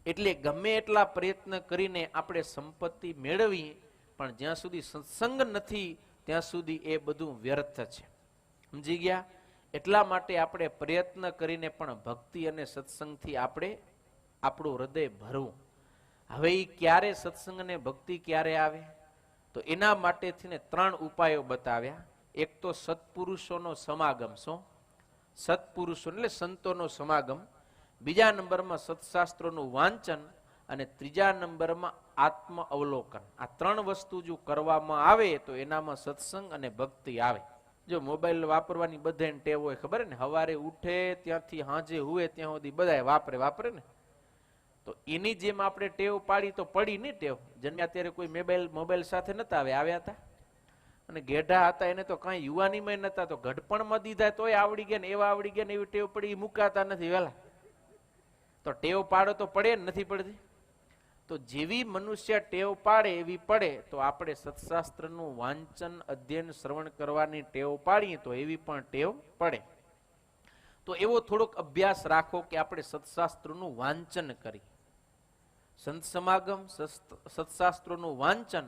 એટલે ગમે એટલા પ્રયત્ન કરીને આપણે સંપત્તિ મેળવી, પણ જ્યાં સુધી સત્સંગ નથી ત્યાં સુધી એ બધું વ્યર્થ છે. સમજી ગયા? એટલા માટે આપણે પ્રયત્ન કરીને પણ ભક્તિ અને સત્સંગથી આપણે આપણું હૃદય ભરવું. હવે એ ક્યારે સત્સંગ અને ભક્તિ ક્યારે આવે? તો એના માટેથી 3 ઉપાયો બતાવ્યા. એક તો સત્પુરુષોનો સમાગમ. શું? સત્પુરુષો એટલે સંતોનો સમાગમ. બીજા નંબરમાં સત્શાસ્ત્રોનું વાંચન, અને ત્રીજા નંબરમાં આત્મ અવલોકન. આ 3 વસ્તુ જો કરવામાં આવે તો એનામાં સત્સંગ અને ભક્તિ આવે. જો મોબાઈલ વાપરવાની બધાને ટેવ હોય, ખબર ને, સવારે ઉઠે ત્યાંથી સાંજે હુએ ત્યાં સુધી બધા વાપરે ને, તો એની જેમ આપણે ટેવ પાડી તો પડી નહીં ટેવ. જન્મ્યા ત્યારે કોઈ મોબાઈલ સાથે નતા આવ્યા હતા, અને ગેઢા હતા એને તો કાંઈ યુવાનીમાં નતા, તો ઘડપણમાં દીધા તોય આવડી ગયા ને એવા આવડી ગયા ને એવી ટેવ પડી, મુકાતા નથી વહેલા. તો ટેવ પાડો તો પડે ને, નથી પડતી. તો જેવી મનુષ્ય ટેવ પાડે એવી પડે. તો આપણે સત્શાસ્ત્રનું વાંચન, અધ્યયન, શ્રવણ કરવાની ટેવ પાડીએ તો એવી પણ ટેવ પડે. તો એવો થોડોક અભ્યાસ રાખો કે આપણે સત્શાસ્ત્રનું વાંચન કરી. સંત સમાગમ, સત્શાસ્ત્રોનું વાંચન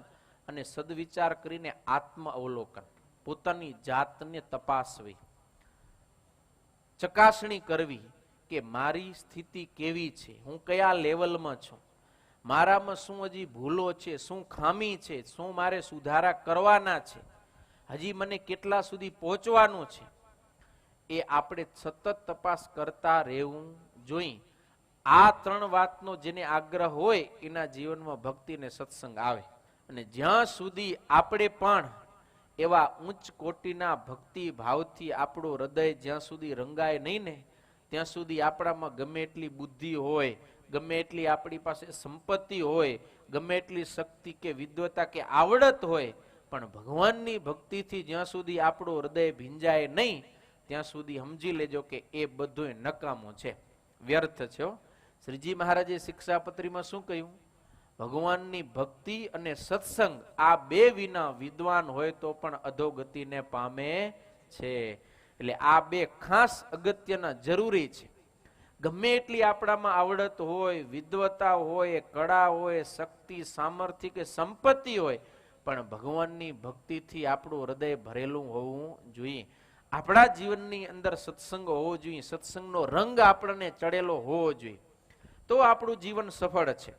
અને સદવિચાર કરીને આત્મ અવલોકન, પોતાની જાતને તપાસવી, ચકાસણી કરવી કે મારી સ્થિતિ કેવી છે, હું કયા લેવલમાં છું, મારામાં શું હજી ભૂલો છે, શું ખામી છે, શું મારે સુધારા કરવાના છે, હજી મને કેટલા સુધી પહોંચવાનું છે. એ આપણે સતત તપાસ કરતા રહેવું જોઈએ. આ 3 વાતનો જેને આગ્રહ હોય એના જીવનમાં ભક્તિ અને સત્સંગ આવે. અને જ્યાં સુધી આપણે પણ એવા ઉચ્ચ કોટીના ભક્તિ ભાવથી આપણું હૃદય જ્યાં સુધી રંગાય નહીં ને, ત્યાં સુધી આપણામાં ગમે એટલી બુદ્ધિ હોય, ગમે એટલી આપણી પાસે સંપત્તિ હોય, ગમે એટલી શક્તિ કે વિદ્વતા કે આવડત હોય, પણ ભગવાનની ભક્તિથી જ્યાં સુધી આપણું હૃદય ભીંજાય નહીં ત્યાં સુધી સમજી લેજો કે એ બધું નકામું છે, વ્યર્થ છે. શ્રીજી મહારાજે શિક્ષાપત્રીમાં શું કહ્યું? ભગવાનની ભક્તિ અને સત્સંગ આ 2 વિના વિદ્વાન હોય તો પણ અધોગતિને પામે છે. એટલે આ 2 ખાસ અગત્યના જરૂરી છે. ગમે એટલી આપણામાં આવડત હોય, વિદ્વતા હોય, કળા હોય, શક્તિ, સામર્થ્ય કે સંપત્તિ હોય, પણ ભગવાનની ભક્તિથી આપણું હૃદય ભરેલું હોવું જોઈએ. આપણા જીવનની અંદર સત્સંગ હોવો જોઈએ, સત્સંગનો રંગ આપણને ચડેલો હોવો જોઈએ, તો આપણું જીવન સફળ છે.